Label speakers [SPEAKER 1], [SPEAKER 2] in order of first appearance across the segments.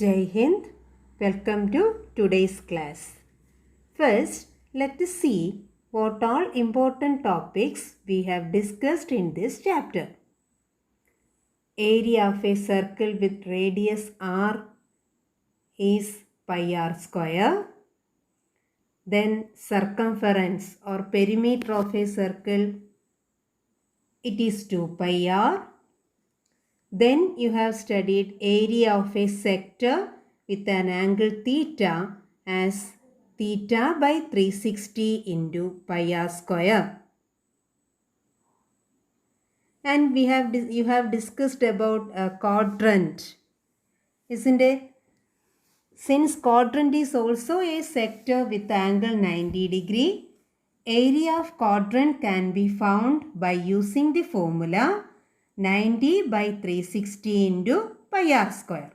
[SPEAKER 1] Jai Hind, welcome to today's class. First, let us see what all important topics we have discussed in this chapter. Area of a circle with radius r is pi r square. Then circumference or perimeter of a circle, it is 2 pi r. Then you have studied area of a sector with an angle theta as theta by 360 into pi r square. And you have discussed about a quadrant, isn't it? Since quadrant is also a sector with angle 90 degree, area of quadrant can be found by using the formula 90 by 360 into pi r square.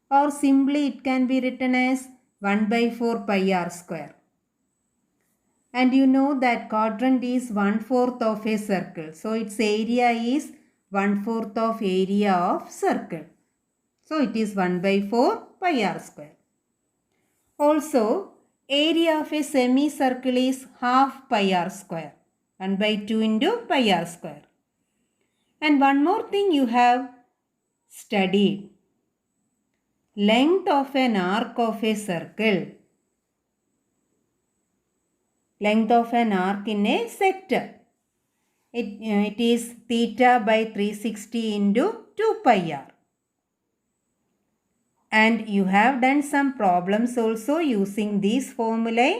[SPEAKER 1] Or simply it can be written as 1 by 4 pi r square. And you know that quadrant is 1/4 of a circle. So its area is 1/4 of area of circle. So it is 1 by 4 pi r square. Also, area of a semicircle is half pi r square. 1 by 2 into pi r square. And one more thing you have studied. Length of an arc of a circle. Length of an arc in a sector. It is theta by 360 into 2 pi r. And you have done some problems also using these formulae.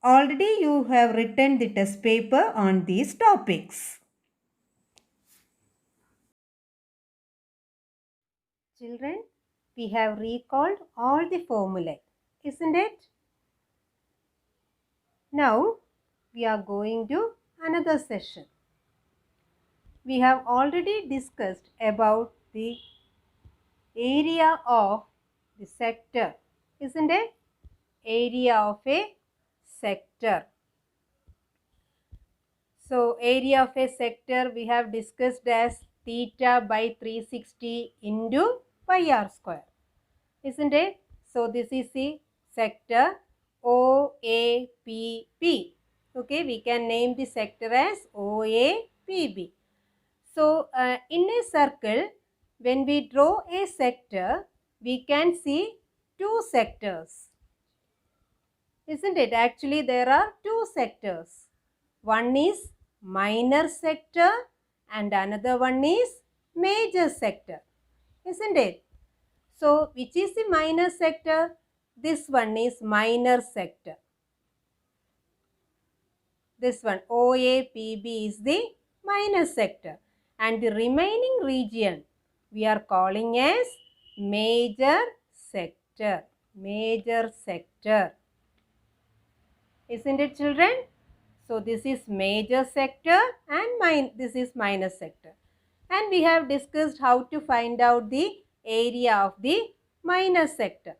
[SPEAKER 1] Already you have written the test paper on these topics. Children, we have recalled all the formulae, isn't it? Now, we are going to another session. We have already discussed about the area of the sector, isn't it? Area of a sector. So, area of a sector we have discussed as theta by 360 into pi r square, isn't it? So, this is the sector OAPB. Okay, we can name the sector as OAPB. So, in a circle, when we draw a sector, we can see two sectors. Isn't it? Actually, there are two sectors. One is minor sector and another one is major sector. Isn't it? So, which is the minor sector? This one is minor sector. This one OAPB is the minor sector. And the remaining region we are calling as major sector. Major sector. Isn't it, children? So this is major sector and this is minor sector. And we have discussed how to find out the area of the minor sector.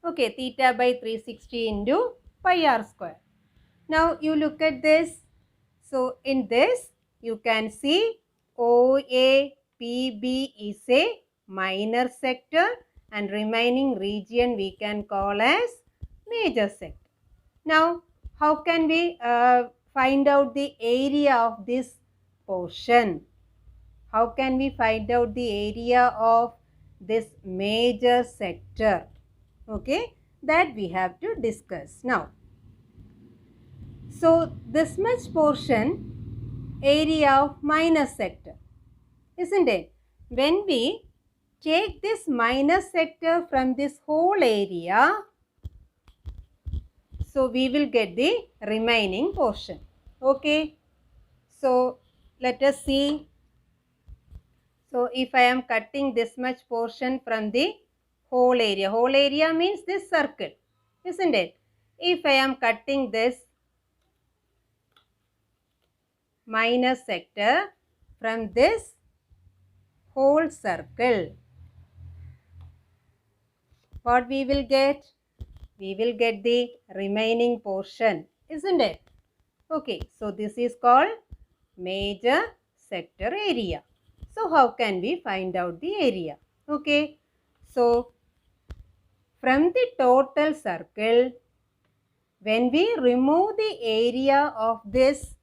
[SPEAKER 1] Okay, theta by 360 into pi r square. Now you look at this. So in this you can see OAPB is a minor sector and remaining region we can call as major sector. Now how can we find out the area of this portion? How can we find out the area of this major sector? Okay, that we have to discuss now. So this much portion area of minor sector, isn't it? When we take this minor sector from this whole area, so we will get the remaining portion. Okay, so let us see. So if I am cutting this much portion from the whole area means this circle, isn't it? If I am cutting this minor sector from this whole circle, what we will get? We will get the remaining portion, isn't it? Okay, so this is called major sector area. So how can we find out the area? Okay, So, from the total circle, when we remove the area of this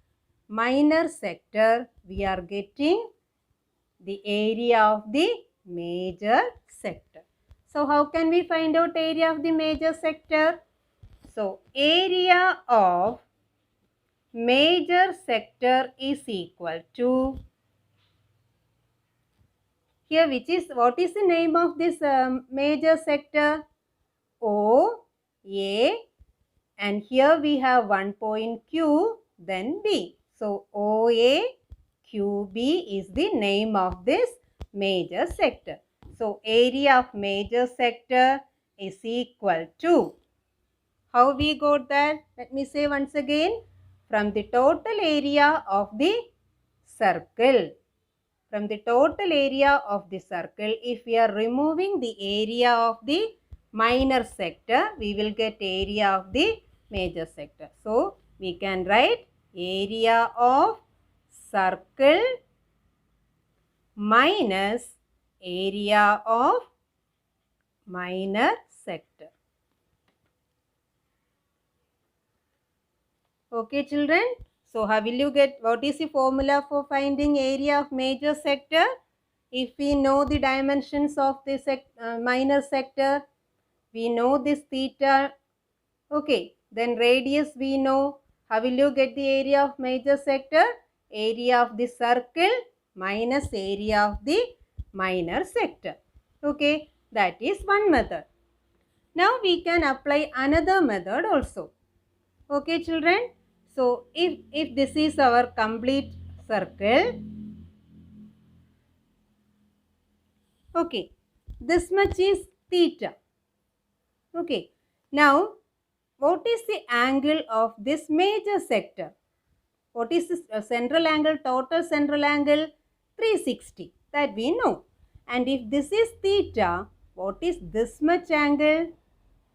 [SPEAKER 1] minor sector, we are getting the area of the major sector. So, how can we find out area of the major sector? So, area of major sector is equal to, here what is the name of this major sector? O, A, and here we have one point Q, then B. So, OA, QB is the name of this major sector. So, area of major sector is equal to, how we got that? Let me say once again, from the total area of the circle. From the total area of the circle, if we are removing the area of the minor sector, we will get area of the major sector. So, we can write area of circle minus area of minor sector. Okay, children. So, how will you get, what is the formula for finding area of major sector? If we know the dimensions of the minor sector, we know this theta. Okay, then radius we know. How will you get the area of major sector? Area of the circle minus area of the minor sector. Okay, that is one method. Now we can apply another method also. Okay, children. So, if this is our complete circle, okay, this much is theta. Okay, now what is the angle of this major sector? What is the central angle, total central angle? 360, that we know. And if this is theta, what is this much angle?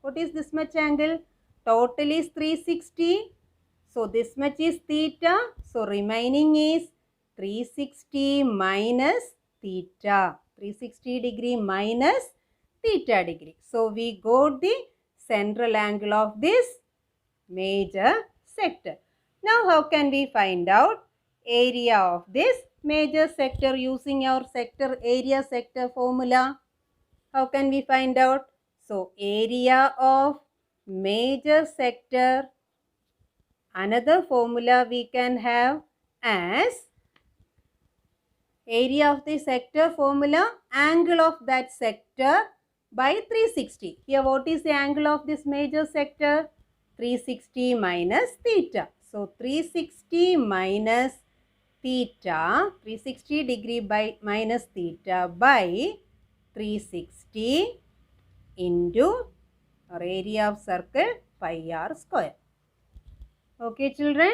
[SPEAKER 1] What is this much angle? Total is 360. So, this much is theta. So, remaining is 360 minus theta. 360 degree minus theta degree. So, we got the central angle of this major sector. Now, how can we find out area of this major sector using our sector area sector formula? How can we find out? So, area of major sector, another formula we can have as area of the sector formula, angle of that sector by 360. Here what is the angle of this major sector? 360 minus theta. So, 360 minus theta, 360 degree by minus theta by 360 into our area of circle pi r square. Okay, children.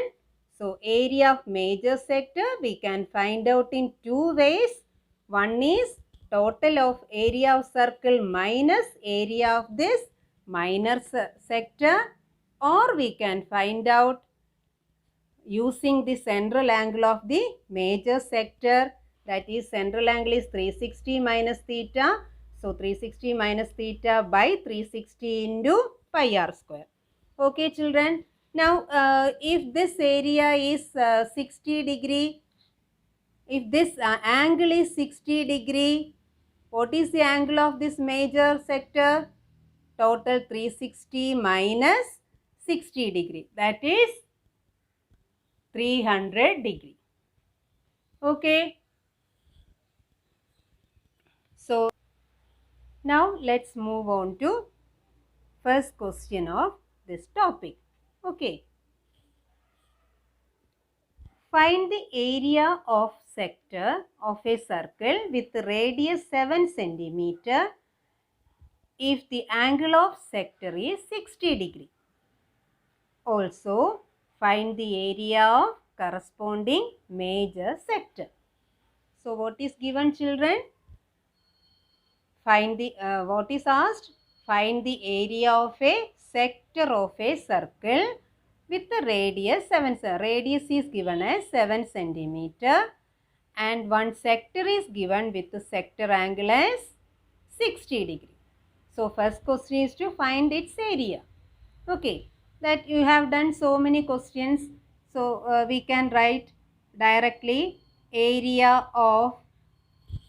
[SPEAKER 1] So, area of major sector we can find out in two ways. One is total of area of circle minus area of this minor sector, or we can find out using the central angle of the major sector, that is central angle is 360 minus theta. So, 360 minus theta by 360 into pi r square. Okay, children. Now, if this area is 60 degree, if this angle is 60 degree, what is the angle of this major sector? Total 360 minus 60 degree, that is 300 degree. Okay. So, now let's move on to first question of this topic. Okay. Find the area of sector of a circle with radius 7 centimeter if the angle of sector is 60 degree. Also, find the area of corresponding major sector. So, what is given, children? Find the, what is asked? Find the area of a sector of a circle with the radius 7. Radius is given as 7 centimeter and one sector is given with the sector angle as 60 degree. So first question is to find its area. Okay, that you have done so many questions. So we can write directly area of,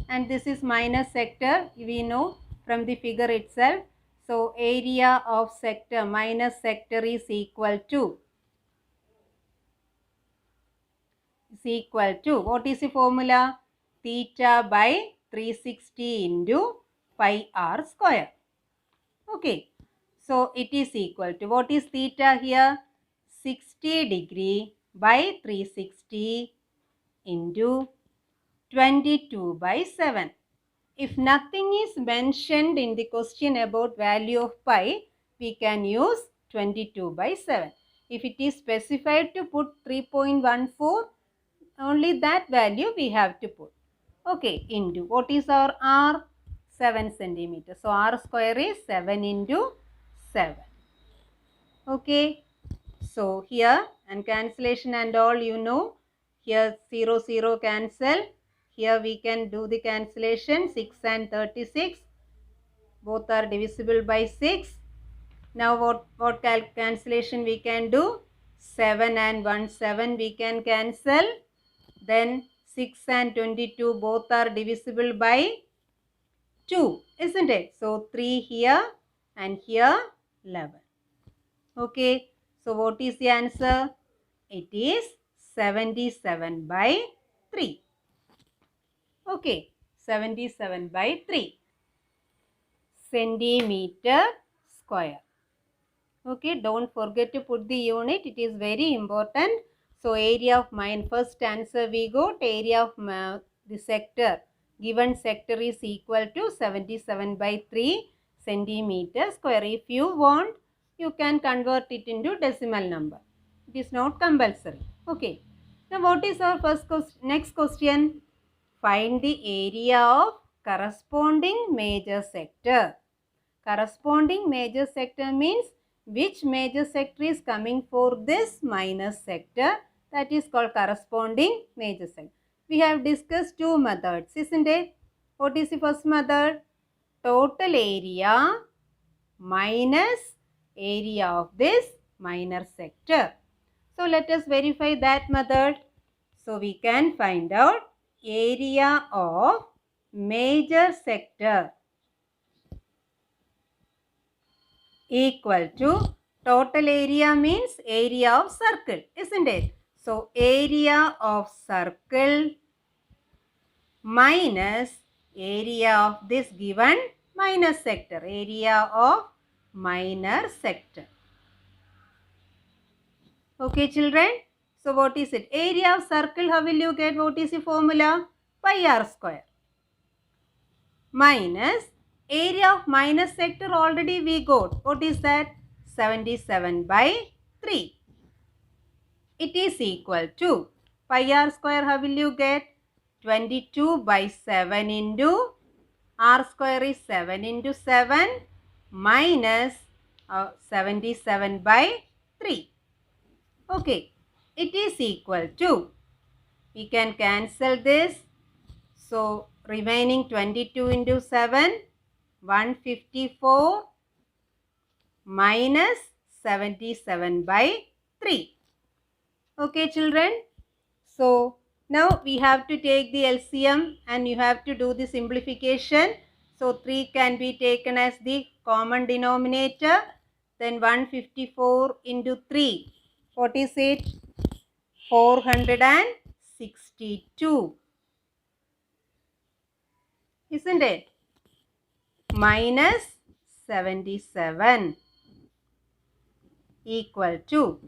[SPEAKER 1] and this is minus sector, we know from the figure itself. So area of sector minus sector is equal to what is the formula? Theta by 360 into pi r square. Okay, so it is equal to, what is theta here? 60 degree by 360 into 22 by 7. If nothing is mentioned in the question about value of pi, we can use 22 by 7. If it is specified to put 3.14, only that value we have to put. Okay, into, what is our r? 7 centimeters. So r square is 7 into 7. Okay, so here, and cancellation and all, you know, here 0 0 cancel. Here we can do the cancellation. 6 and 36 both are divisible by 6. Now what cancellation we can do? 7 and 1 7 we can cancel. Then 6 and 22 both are divisible by 2, isn't it? So 3 here and here 11. Okay, so what is the answer? It is 77 by 3. Okay, 77 by 3 centimeter square. Okay, don't forget to put the unit. It is very important. So area of mine, first answer we got, area of the sector, given sector is equal to 77 by 3 centimeter square. If you want, you can convert it into decimal number. It is not compulsory. Okay. Now what is our first question? Next question. Find the area of corresponding major sector. Corresponding major sector means which major sector is coming for this minus sector, that is called corresponding major sector. We have discussed two methods, isn't it? What is the first method? Total area minus area of this minor sector. So let us verify that method. So we can find out area of major sector equal to total area means area of circle, isn't it? So area of circle minus area of this given minor sector, area of minor sector. Okay children, so what is it? Area of circle, how will you get? What is the formula? Pi r square minus area of minus sector, already we got. What is that? 77 by 3. It is equal to pi r square, how will you get? 22 by 7 into r square is 7 into 7 minus 77 by 3. Okay, it is equal to, we can cancel this. So remaining 22 into 7, 154 minus 77 by 3. Okay children, so now we have to take the LCM and you have to do the simplification. So 3 can be taken as the common denominator. Then 154 into 3. What is it? 462. Isn't it? Minus 77 equal to,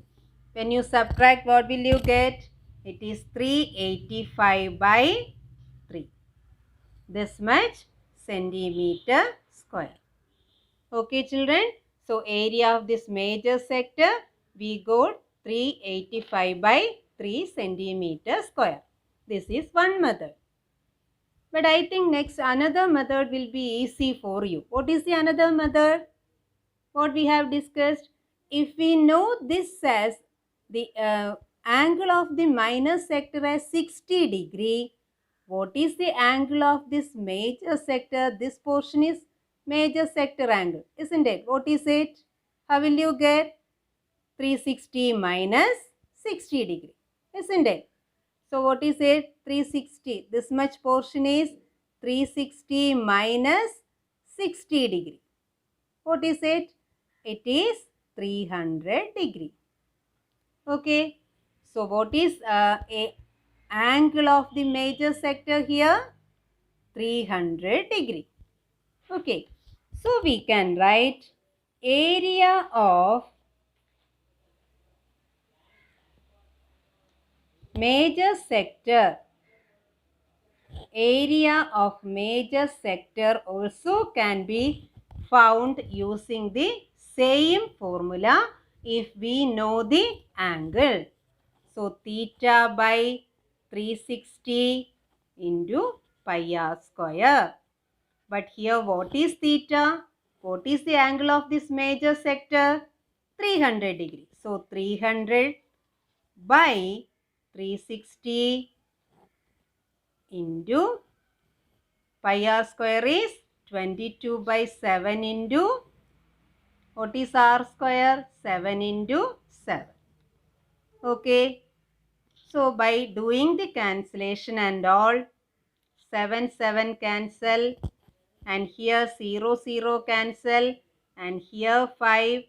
[SPEAKER 1] when you subtract, what will you get? It is 385 by 3. This much centimeter square. Okay children, so area of this major sector we got 385 by 3 centimeter square. This is one method. But I think next another method will be easy for you. What is the another method? What we have discussed? If we know this as the angle of the minus sector as 60 degree, what is the angle of this major sector? This portion is major sector angle, isn't it? What is it? How will you get? 360 minus 60 degree, isn't it? So what is it? 360. This much portion is 360 minus 60 degree. What is it? It is 300 degree. Okay. So what is a angle of the major sector here? 300 degree. Okay. So we can write area of major sector. Area of major sector also can be found using the same formula if we know the angle. So theta by 360 into pi r square. But here what is theta? What is the angle of this major sector? 300 degree. So 300 by 360 into pi r square is 22 by 7 into what is r square? 7 into 7. Okay. So by doing the cancellation and all, 7 7 cancel and here 0 0 cancel and here 5,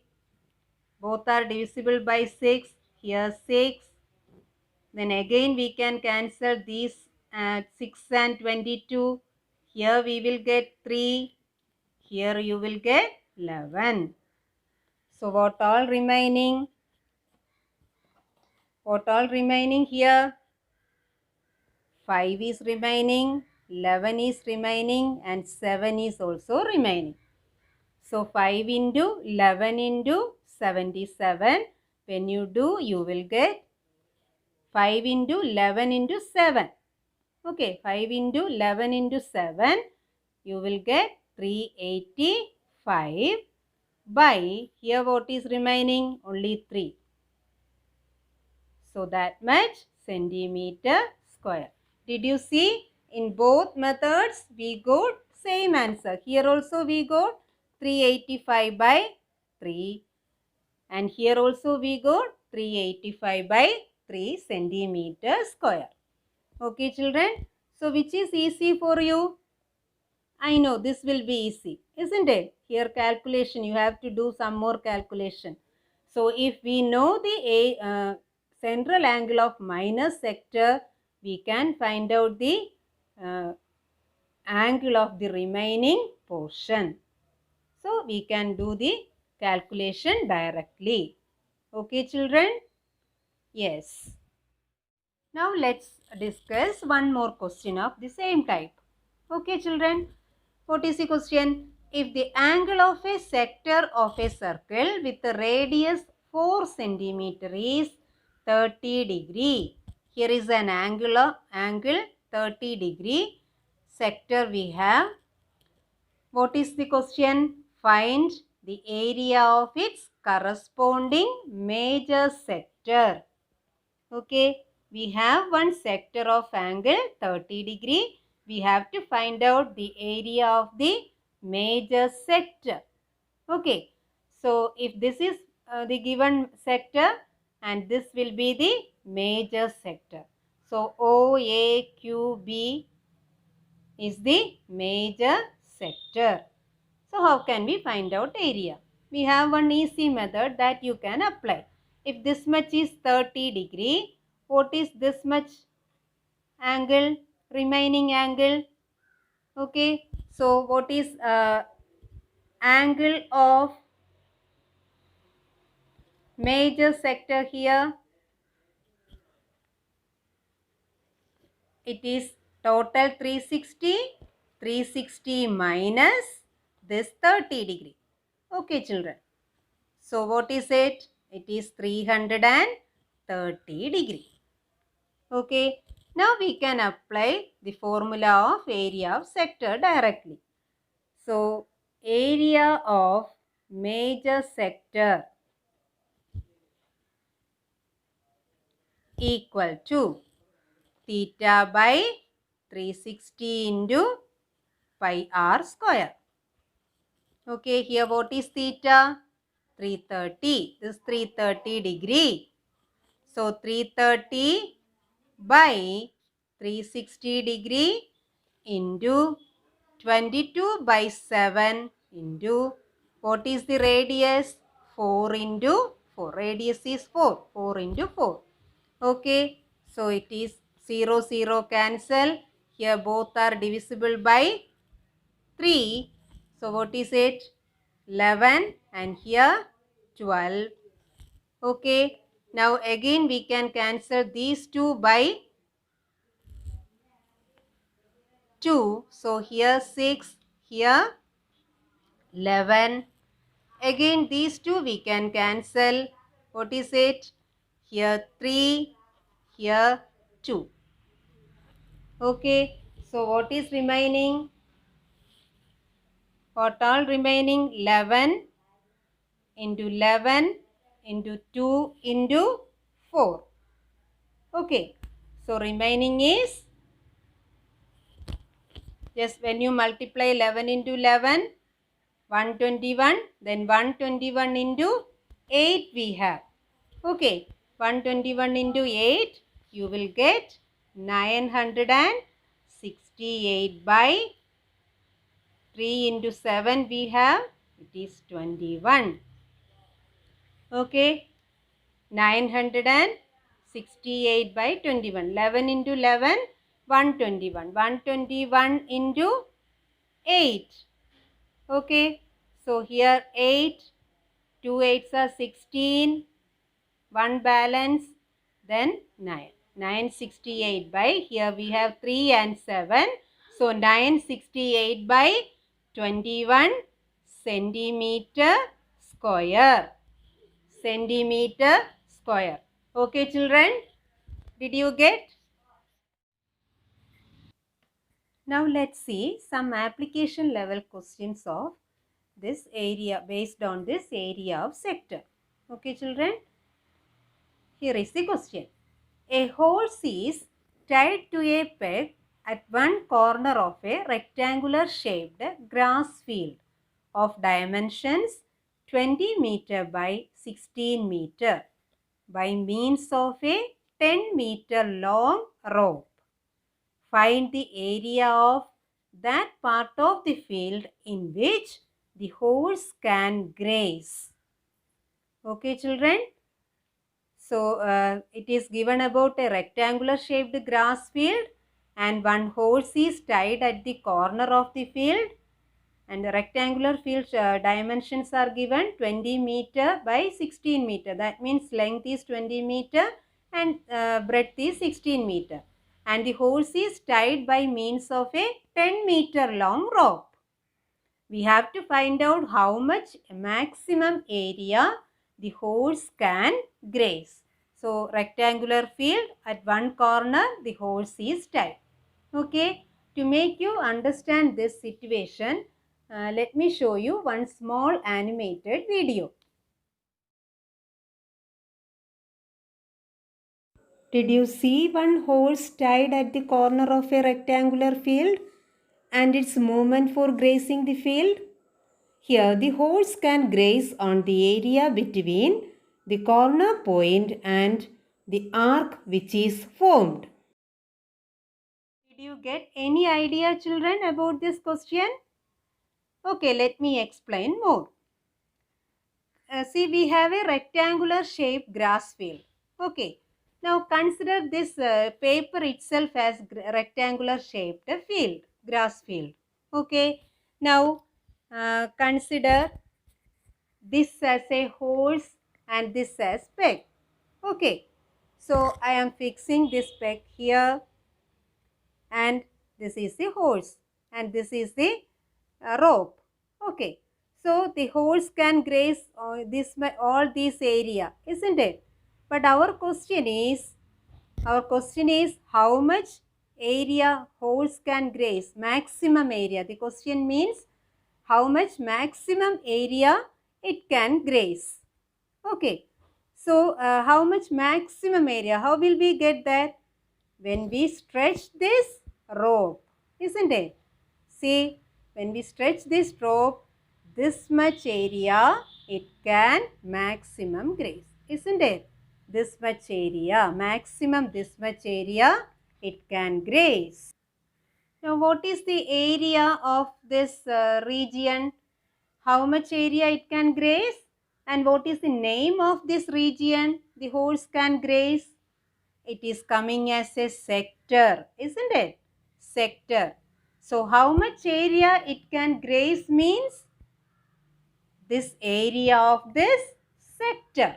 [SPEAKER 1] both are divisible by 6, here 6. Then again we can cancel these 6 and 22. Here we will get 3. Here you will get 11. So what all remaining? What all remaining here? 5 is remaining, 11 is remaining and 7 is also remaining. So 5 into 11 into 77. When you do, you will get 5 into 11 into 7. Okay, 5 into 11 into 7. You will get 385 by, here what is remaining? Only 3. So that much centimeter square. Did you see? In both methods we got same answer. Here also we got 385 by 3 and here also we got 385 by 3 centimeter square. Okay children. So which is easy for you? I know this will be easy, isn't it? Here calculation, you have to do some more calculation. So if we know the central angle of minor sector, we can find out the uh, angle of the remaining portion. So we can do the calculation directly. Okay children? Yes. Now let's discuss one more question of the same type. Okay children? What is the question? If the angle of a sector of a circle with a radius 4 centimeter is 30 degree. Here is an angle 30 degree. Sector we have. What is the question? Find the area of its corresponding major sector. Okay, we have one sector of angle 30 degree. We have to find out the area of the major sector. Okay, so if this is the given sector and this will be the major sector. So OAQB is the major sector. So how can we find out area? We have one easy method that you can apply. If this much is 30 degree, what is this much angle? Remaining angle. Okay. So what is angle of major sector here? It is total 360. 360 minus this 30 degree. Okay children. So what is it? It is 330 degree. Okay. Now we can apply the formula of area of sector directly. So area of major sector equal to theta by 360 into pi r square. Okay, here what is theta? 330. This 330 degree. So 330 by 360 degree into 22 by 7 into what is the radius? 4 into 4. Radius is 4. 4 into 4. Okay. So it is 0, 0 cancel. Here both are divisible by 3. So what is it? 11 and here 12. Okay. Now again we can cancel these two by 2. So here 6, here 11. Again these two we can cancel. What is it? Here 3, here 2. Okay. So what is remaining? What all remaining? 11 into 11 into 2 into 4. Okay. So remaining is, just when you multiply 11 into 11, 121, then 121 into 8 we have. Okay, 121 into 8, you will get 968 by 3 into 7 we have, it is 21. Okay, 968 by 21. 11 into 11, 121. 121 into 8. Okay, so here 8, 2 8s are 16, 1 balance, then 9. 968 by, here we have 3 and 7. So 968 by 21 centimeter square. Centimeter square. Okay children, did you get? Now let's see some application level questions of this area, based on this area of sector. Okay children, here is the question. A horse is tied to a peg at one corner of a rectangular shaped grass field of dimensions 20 meter by 16 meter by means of a 10 meter long rope. Find the area of that part of the field in which the horse can graze. Okay children. So it is given about a rectangular shaped grass field and one horse is tied at the corner of the field, and the rectangular field dimensions are given 20 meter by 16 meter. That means length is 20 meter and breadth is 16 meter. And the horse is tied by means of a 10 meter long rope. We have to find out how much maximum area the horse can graze. So rectangular field, at one corner the horse is tied. Okay, to make you understand this situation, let me show you one small animated video. Did you see one horse tied at the corner of a rectangular field and its movement for grazing the field? Here the horse can graze on the area between the corner point and the arc which is formed. Did you get any idea children about this question? Okay, let me explain more. See, we have a rectangular shaped grass field. Okay, now consider this paper itself as rectangular shaped field, grass field. Okay, now consider this as a horse and this as peg. Okay, so I am fixing this peg here, and this is the horse and this is the rope. Okay, so the horse can graze all this area, isn't it? But our question is how much area horse can graze, maximum area. The question means how much maximum area it can graze. Okay, so how much maximum area? How will we get that? When we stretch this rope, isn't it? See, when we stretch this rope, this much area it can maximum graze, isn't it? This much area, maximum this much area it can graze. Now what is the area of this region? How much area it can graze? And what is the name of this region the horse can graze? It is coming as a sector, isn't it? Sector. So how much area it can graze means this area of this sector,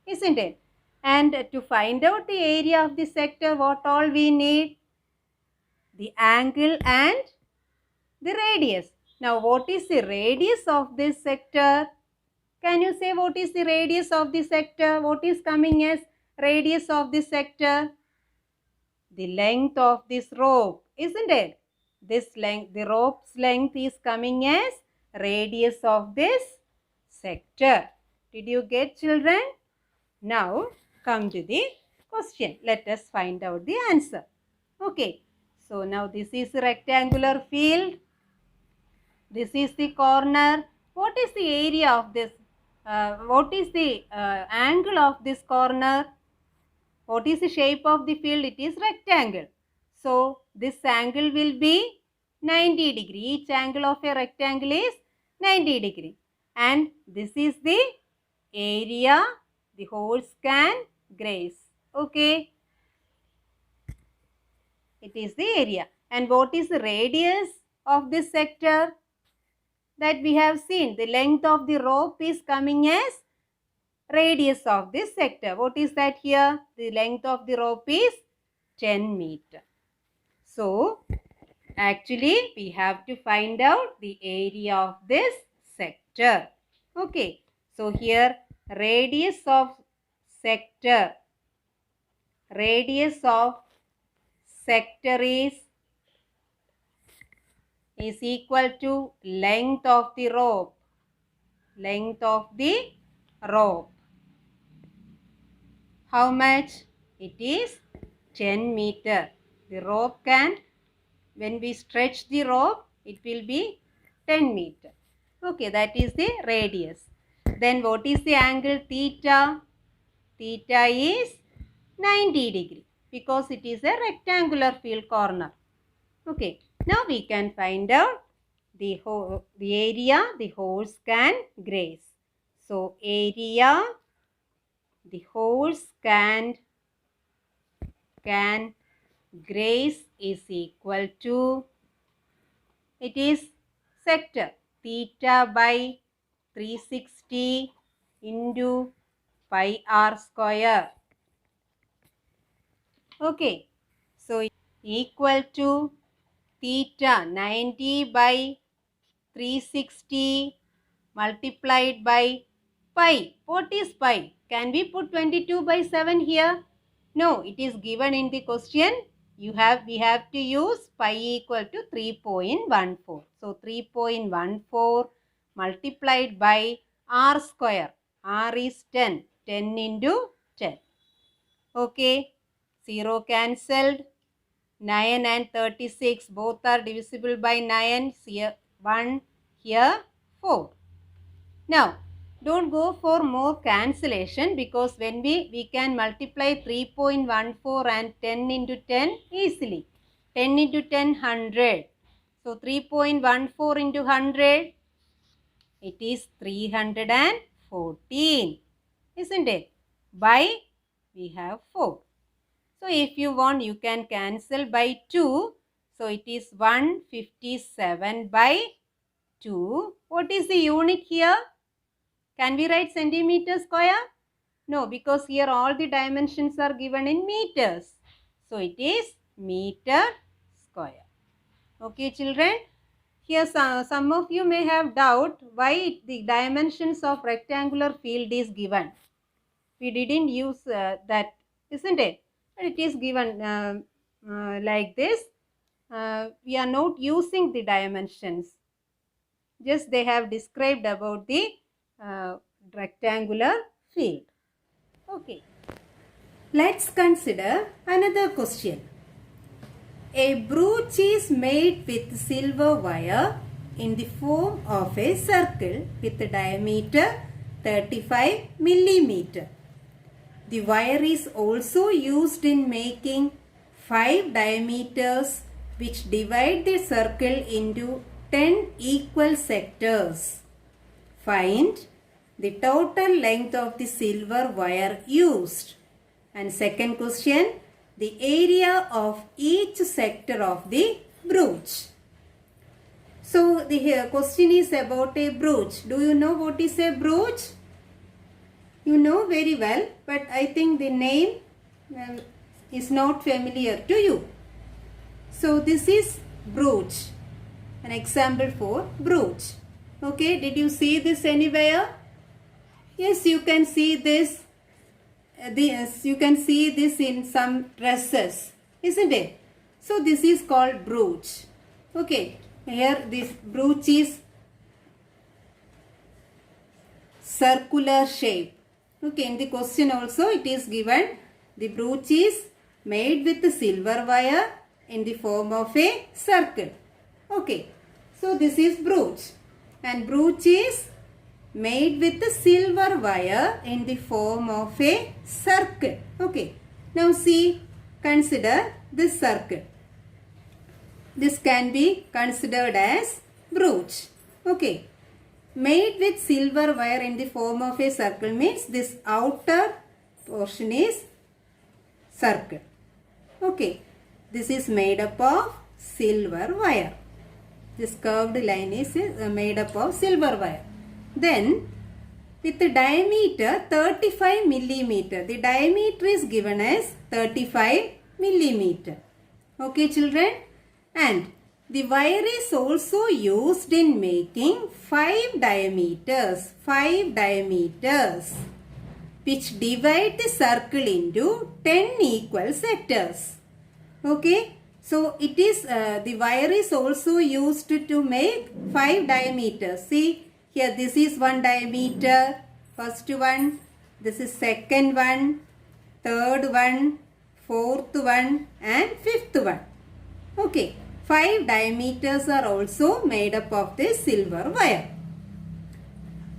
[SPEAKER 1] isn't it? And to find out the area of the sector, what all we need? The angle and the radius. Now what is the radius of this sector? Can you say what is the radius of the sector? What is coming as radius of this sector? The length of this rope, isn't it? This length, the rope's length is coming as radius of this sector. Did you get, children? Now come to the question. Let us find out the answer. Okay. So now this is a rectangular field. This is the corner. What is the area of this? What is the angle of this corner? What is the shape of the field? It is rectangle. So this angle will be 90 degree. Each angle of a rectangle is 90 degree. And this is the area the horse can graze. Okay. It is the area. And what is the radius of this sector? That we have seen. The length of the rope is coming as radius of this sector. What is that here? The length of the rope is 10 meter. So, actually we have to find out the area of this sector. Okay. So, here radius of sector. Radius of sector is equal to length of the rope. Length of the rope. How much? It is 10 meter. The rope can, when we stretch the rope, it will be 10 meter. Okay, that is the radius. Then what is the angle theta? Theta is 90 degree because it is a rectangular field corner. Okay, now we can find out the area the horse can graze. So, area the horse can graze is equal to, it is sector theta by 360 into pi r square. Okay, so equal to theta 90 by 360 multiplied by pi. What is pi? Can we put 22 by 7 here? No, it is given in the question. We have to use pi equal to 3.14. So 3.14 multiplied by r square. R is 10. 10 into 10. Okay. 0 cancelled. 9 and 36 both are divisible by 9. Here 1, here 4. Now, don't go for more cancellation because when we can multiply 3.14 and 10 into 10 easily. 10 into 10, 100. So, 3.14 into 100, it is 314. Isn't it? By, we have 4. So, if you want, you can cancel by 2. So, it is 157 by 2. What is the unit here? Can we write centimeter square? No, because here all the dimensions are given in meters. So, it is meter square. Okay, children. Here some of you may have doubt why the dimensions of rectangular field is given. We didn't use that, isn't it? But it is given like this. We are not using the dimensions. Just they have described about the rectangular field. Okay. Let's consider another question. A brooch is made with silver wire in the form of a circle with a diameter 35 millimeter. The wire is also used in making 5 diameters which divide the circle into 10 equal sectors. Find the total length of the silver wire used. And second question, the area of each sector of the brooch. So the question is about a brooch. Do you know what is a brooch? You know very well, but I think the name is not familiar to you. So this is brooch, an example for brooch. Okay, did you see this anywhere? Yes, you can see this. You can see this in some dresses, isn't it? So this is called brooch. Okay, here this brooch is circular shape. Okay, in the question also it is given the brooch is made with the silver wire in the form of a circle. Okay, so this is brooch, and brooch is made with the silver wire in the form of a circle. Okay, now see, consider this circle. This can be considered as brooch. Okay, made with silver wire in the form of a circle means this outer portion is circle. Okay, this is made up of silver wire. This curved line is made up of silver wire. Then with the diameter 35 millimeter, the diameter is given as 35 millimeter. Okay children, and the wire is also used in making 5 diameters which divide the circle into 10 equal sectors. Okay, so it is the wire is also used to make 5 diameters. See, here this is one diameter, first one, this is second one, third one, fourth one and fifth one. Okay, 5 diameters are also made up of this silver wire.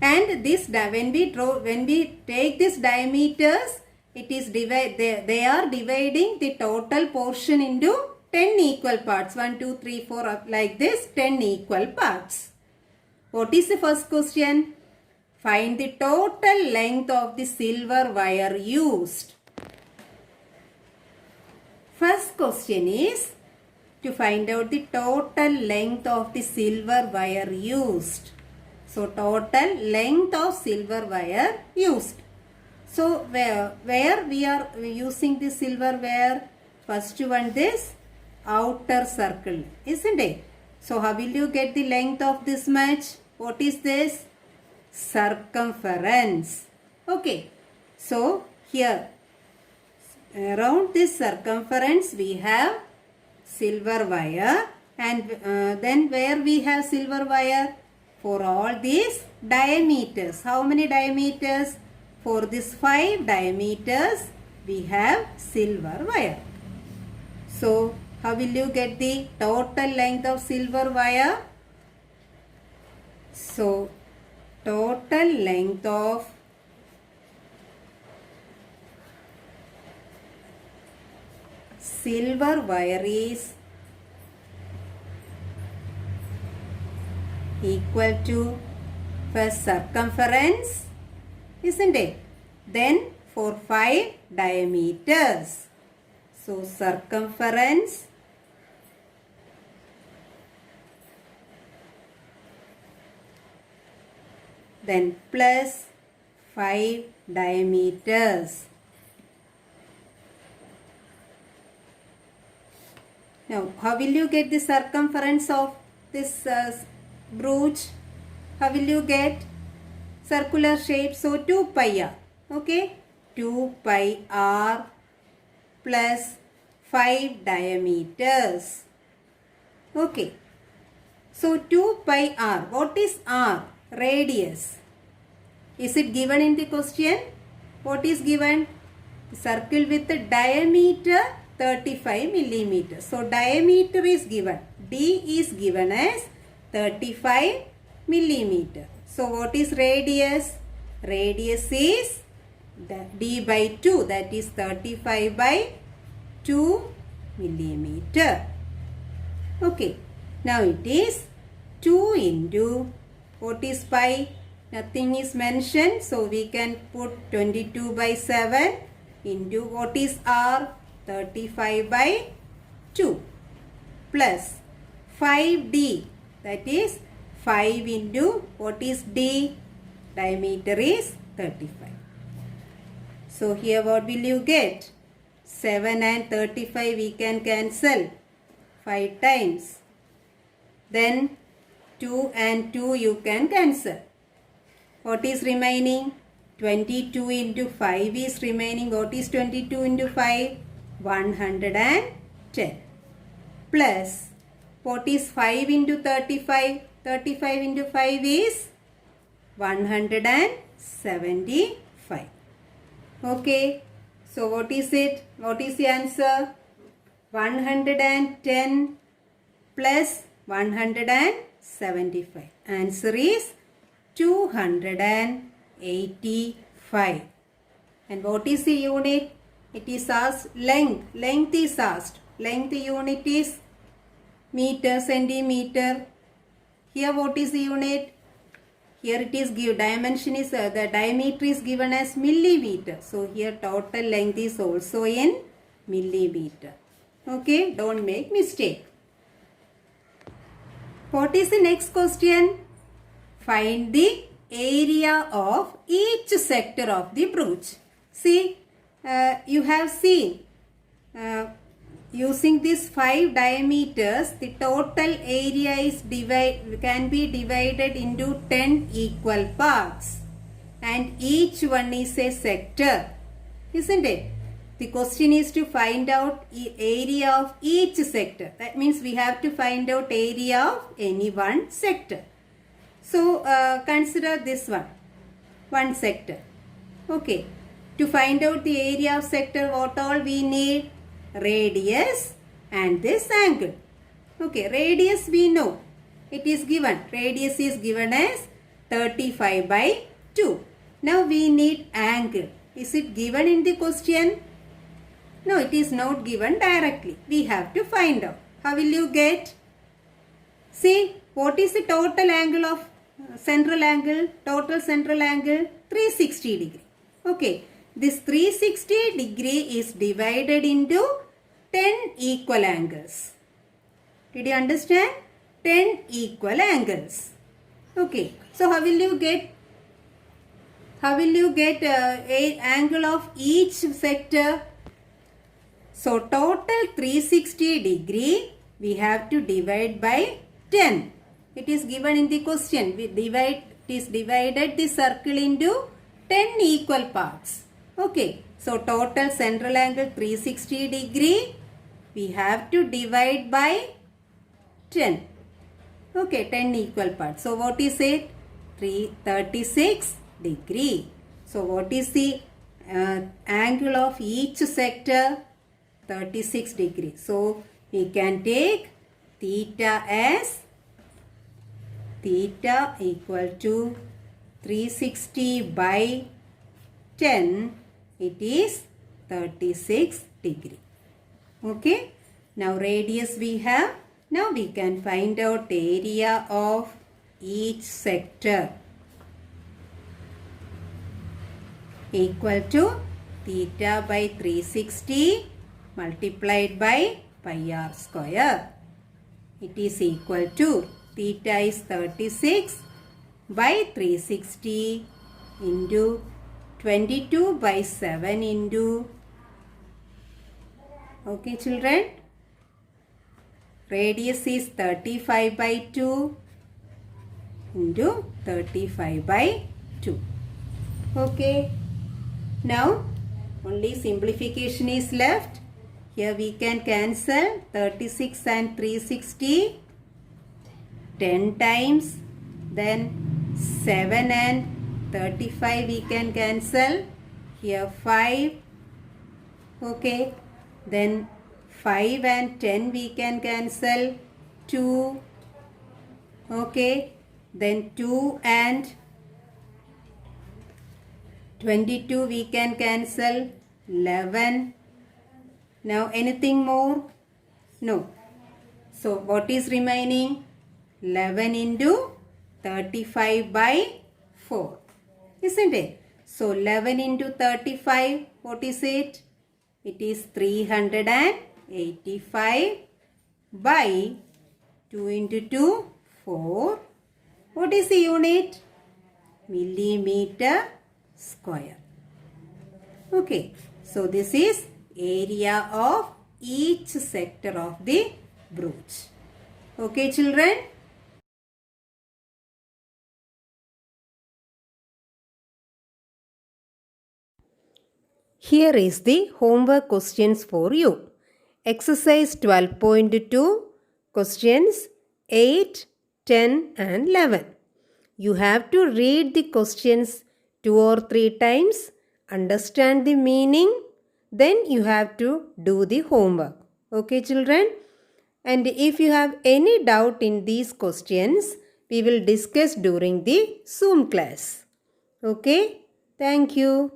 [SPEAKER 1] And this when we take this diameters, it is they are dividing the total portion into 10 equal parts. 1, 2, 3, 4 like this, 10 equal parts. What is the first question? Find the total length of the silver wire used. First question is to find out the total length of the silver wire used. So total length of silver wire used. So where we are using the silver wire? First one, this outer circle, isn't it? So how will you get the length of this much? What is this? Circumference. Okay. So here around this circumference we have silver wire, and then where we have silver wire? For all these diameters. How many diameters? For this 5 diameters we have silver wire. So how will you get the total length of silver wire? So total length of silver wire is equal to first circumference, isn't it? Then for 5 diameters. So circumference then plus 5 diameters. Now how will you get the circumference of this brooch? How will you get? Circular shape, so 2 pi r. Okay, 2 pi r plus 5 diameters. Okay, so 2 pi r. What is r? Radius. Is it given in the question? What is given? Circle with the diameter 35 millimeters. So diameter is given. D is given as 35 millimeter. So what is radius? Radius is d by 2, that is 35 by 2 millimeter. Okay, now it is 2 into, what is pi? Nothing is mentioned, so we can put 22 by 7 into what is r? 35 by 2 plus 5d, that is 5 into what is d? Diameter is 35. So here what will you get? 7 and 35 we can cancel 5 times. Then 2 and 2 you can cancel. What is remaining? 22 into 5 is remaining. What is 22 into 5? 110. Plus, what is 5 into 35? 35 into 5 is 175. Okay. So what is it? What is the answer? 110 plus 175. Answer is 285. And what is the unit? It is asked length. Length is asked. Length unit is meter, centimeter. Here what is the unit? Here it is given, dimension is, the diameter is given as millimeter. So here total length is also in millimeter. Okay, don't make mistake. What is the next question? Find the area of each sector of the brooch. See, you have seen, using these 5 diameters, the total area is can be divided into 10 equal parts. And each one is a sector. Isn't it? The question is to find out area of each sector. That means we have to find out area of any one sector. So, consider this one sector. Okay. To find out the area of sector, what all we need? Radius and this angle. Okay, radius we know. It is given. Radius is given as 35 by 2. Now we need angle. Is it given in the question? No, it is not given directly. We have to find out. How will you get? See, what is the total angle of central angle? Total central angle 360 degree. Okay. This 360 degree is divided into 10 equal angles. Did you understand? 10 equal angles. Okay. So how will you get a angle of each sector? So total 360 degree we have to divide by 10. It is given in the question. It is divided the circle into 10 equal parts. Okay, so total central angle 360 degree, we have to divide by 10. Okay, 10 equal parts. So what is it? 36 degree. So what is the angle of each sector? 36 degree. So we can take theta as theta equal to 360 by 10. It is 36 degree. Okay. Now radius we have. Now we can find out area of each sector. Equal to theta by 360 multiplied by pi r square. It is equal to theta is 36 by 360 into 22 by 7 into, okay children, radius is 35 by 2 into 35 by 2. Okay. Now only simplification is left. Here we can cancel 36 and 360 10 times. Then 7 and 35 we can cancel. Here 5. Okay. Then 5 and 10 we can cancel. 2. Okay, then 2 and 22 we can cancel. 11. Now anything more? No. So what is remaining? 11 into 35 by 4. Isn't it? So 11 into 35, what is it? It is 385 by 2 into 2, 4. What is the unit? Millimeter square. Okay, so this is area of each sector of the brooch. Okay, children? Here is the homework questions for you. Exercise 12.2, questions 8, 10 and 11. You have to read the questions 2 or 3 times, understand the meaning, then you have to do the homework. Okay, children? And if you have any doubt in these questions, we will discuss during the Zoom class. Okay? Thank you.